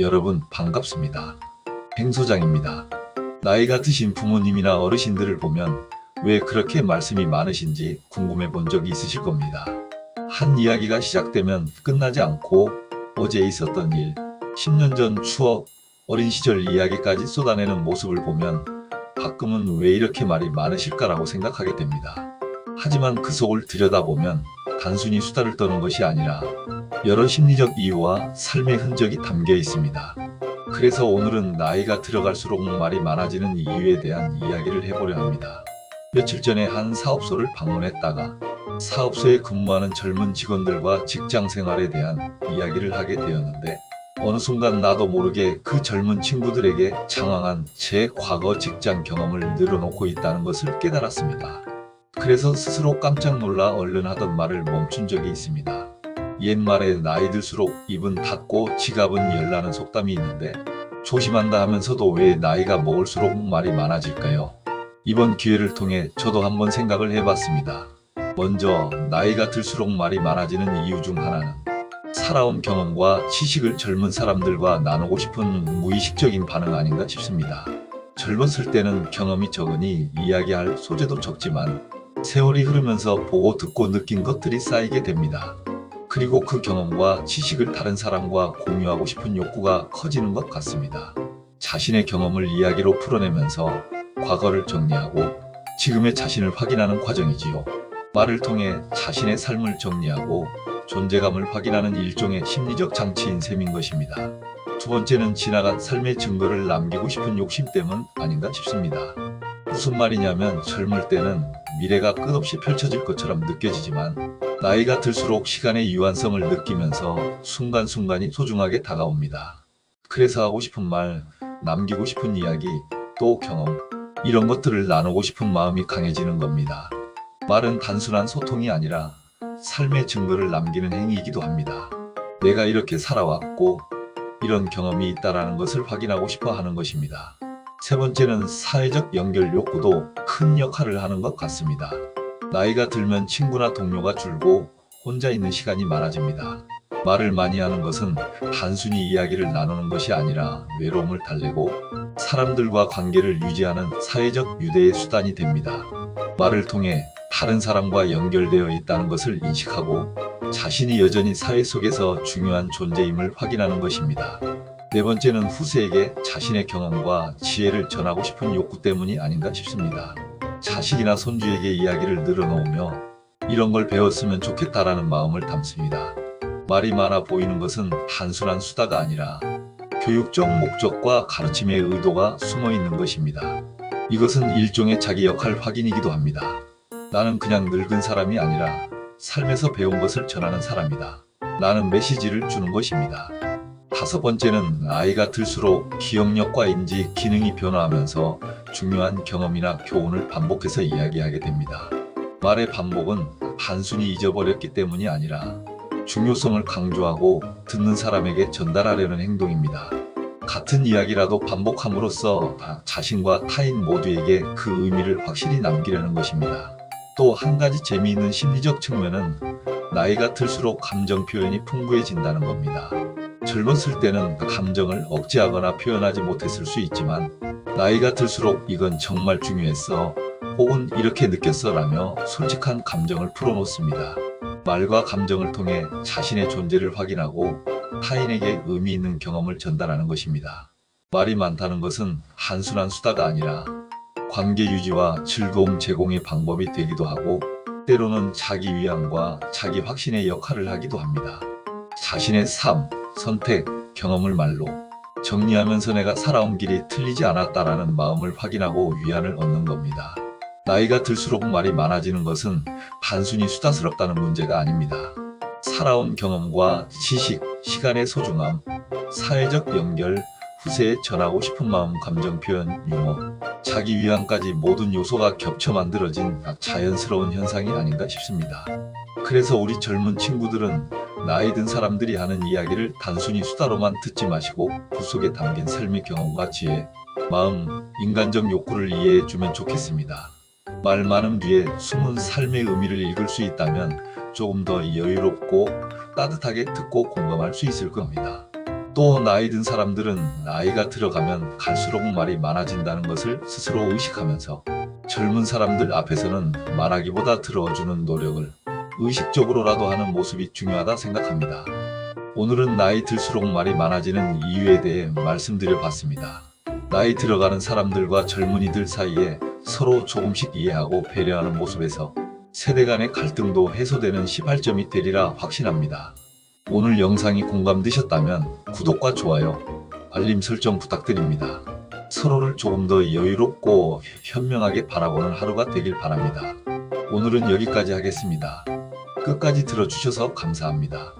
여러분 반갑습니다. 행소장입니다. 나이가 드신 부모님이나 어르신들을 보면 왜 그렇게 말씀이 많으신지 궁금해 본 적이 있으실 겁니다. 한 이야기가 시작되면 끝나지 않고 어제 있었던 일, 10년 전 추억, 어린 시절 이야기까지 쏟아내는 모습을 보면 가끔은 왜 이렇게 말이 많으실까라고 생각하게 됩니다. 하지만 그 속을 들여다보면 단순히 수다를 떠는 것이 아니라 여러 심리적 이유와 삶의 흔적이 담겨 있습니다. 그래서 오늘은 나이가 들어갈수록 말이 많아지는 이유에 대한 이야기를 해보려 합니다. 며칠 전에 한 사업소를 방문했다가 사업소에 근무하는 젊은 직원들과 직장 생활에 대한 이야기를 하게 되었는데 어느 순간 나도 모르게 그 젊은 친구들에게 장황한 제 과거 직장 경험을 늘어놓고 있다는 것을 깨달았습니다. 그래서 스스로 깜짝 놀라 얼른 하던 말을 멈춘 적이 있습니다. 옛말에 나이 들수록 입은 닫고 지갑은 열라는 속담이 있는데 조심한다 하면서도 왜 나이가 먹을수록 말이 많아질까요? 이번 기회를 통해 저도 한번 생각을 해봤습니다. 먼저 나이가 들수록 말이 많아지는 이유 중 하나는 살아온 경험과 지식을 젊은 사람들과 나누고 싶은 무의식적인 반응 아닌가 싶습니다. 젊었을 때는 경험이 적으니 이야기할 소재도 적지만 세월이 흐르면서 보고 듣고 느낀 것들이 쌓이게 됩니다. 그리고 그 경험과 지식을 다른 사람과 공유하고 싶은 욕구가 커지는 것 같습니다. 자신의 경험을 이야기로 풀어내면서 과거를 정리하고 지금의 자신을 확인하는 과정이지요. 말을 통해 자신의 삶을 정리하고 존재감을 확인하는 일종의 심리적 장치인 셈인 것입니다. 두 번째는 지나간 삶의 증거를 남기고 싶은 욕심 때문 아닌가 싶습니다. 무슨 말이냐면 젊을 때는 미래가 끝없이 펼쳐질 것처럼 느껴지지만 나이가 들수록 시간의 유한성을 느끼면서 순간순간이 소중하게 다가옵니다. 그래서 하고 싶은 말, 남기고 싶은 이야기, 또 경험, 이런 것들을 나누고 싶은 마음이 강해지는 겁니다. 말은 단순한 소통이 아니라 삶의 증거를 남기는 행위이기도 합니다. 내가 이렇게 살아왔고 이런 경험이 있다라는 것을 확인하고 싶어 하는 것입니다. 세 번째는 사회적 연결 욕구도 큰 역할을 하는 것 같습니다. 나이가 들면 친구나 동료가 줄고 혼자 있는 시간이 많아집니다. 말을 많이 하는 것은 단순히 이야기를 나누는 것이 아니라 외로움을 달래고 사람들과 관계를 유지하는 사회적 유대의 수단이 됩니다. 말을 통해 다른 사람과 연결되어 있다는 것을 인식하고 자신이 여전히 사회 속에서 중요한 존재임을 확인하는 것입니다. 네 번째는 후세에게 자신의 경험과 지혜를 전하고 싶은 욕구 때문이 아닌가 싶습니다. 자식이나 손주에게 이야기를 늘어놓으며 이런 걸 배웠으면 좋겠다라는 마음을 담습니다. 말이 많아 보이는 것은 단순한 수다가 아니라 교육적 목적과 가르침의 의도가 숨어 있는 것입니다. 이것은 일종의 자기 역할 확인이기도 합니다. 나는 그냥 늙은 사람이 아니라 삶에서 배운 것을 전하는 사람이다. 나는 메시지를 주는 것입니다. 다섯 번째는 나이가 들수록 기억력과 인지 기능이 변화하면서 중요한 경험이나 교훈을 반복해서 이야기하게 됩니다. 말의 반복은 단순히 잊어버렸기 때문이 아니라 중요성을 강조하고 듣는 사람에게 전달하려는 행동입니다. 같은 이야기라도 반복함으로써 자신과 타인 모두에게 그 의미를 확실히 남기려는 것입니다. 또 한 가지 재미있는 심리적 측면은 나이가 들수록 감정 표현이 풍부해진다는 겁니다. 젊었을 때는 감정을 억제하거나 표현하지 못했을 수 있지만 나이가 들수록 이건 정말 중요했어 혹은 이렇게 느꼈어 라며 솔직한 감정을 풀어놓습니다. 말과 감정을 통해 자신의 존재를 확인하고 타인에게 의미 있는 경험을 전달하는 것입니다. 말이 많다는 것은 단순한 수다가 아니라 관계 유지와 즐거움 제공의 방법이 되기도 하고 때로는 자기 위안과 자기 확신의 역할을 하기도 합니다. 자신의 삶, 선택, 경험을 말로 정리하면서 내가 살아온 길이 틀리지 않았다라는 마음을 확인하고 위안을 얻는 겁니다. 나이가 들수록 말이 많아지는 것은 단순히 수다스럽다는 문제가 아닙니다. 살아온 경험과 지식, 시간의 소중함, 사회적 연결, 후세에 전하고 싶은 마음, 감정 표현, 유머, 자기 위안까지 모든 요소가 겹쳐 만들어진 자연스러운 현상이 아닌가 싶습니다. 그래서 우리 젊은 친구들은 나이 든 사람들이 하는 이야기를 단순히 수다로만 듣지 마시고 그 속에 담긴 삶의 경험과 지혜, 마음, 인간적 욕구를 이해해주면 좋겠습니다. 말 많음 뒤에 숨은 삶의 의미를 읽을 수 있다면 조금 더 여유롭고 따뜻하게 듣고 공감할 수 있을 겁니다. 또 나이 든 사람들은 나이가 들어가면 갈수록 말이 많아진다는 것을 스스로 의식하면서 젊은 사람들 앞에서는 말하기보다 들어주는 노력을 의식적으로라도 하는 모습이 중요하다 생각합니다. 오늘은 나이 들수록 말이 많아지는 이유에 대해 말씀드려 봤습니다. 나이 들어가는 사람들과 젊은이들 사이에 서로 조금씩 이해하고 배려하는 모습에서 세대 간의 갈등도 해소되는 시발점이 되리라 확신합니다. 오늘 영상이 공감되셨다면 구독과 좋아요, 알림 설정 부탁드립니다. 서로를 조금 더 여유롭고 현명하게 바라보는 하루가 되길 바랍니다. 오늘은 여기까지 하겠습니다. 끝까지 들어주셔서 감사합니다.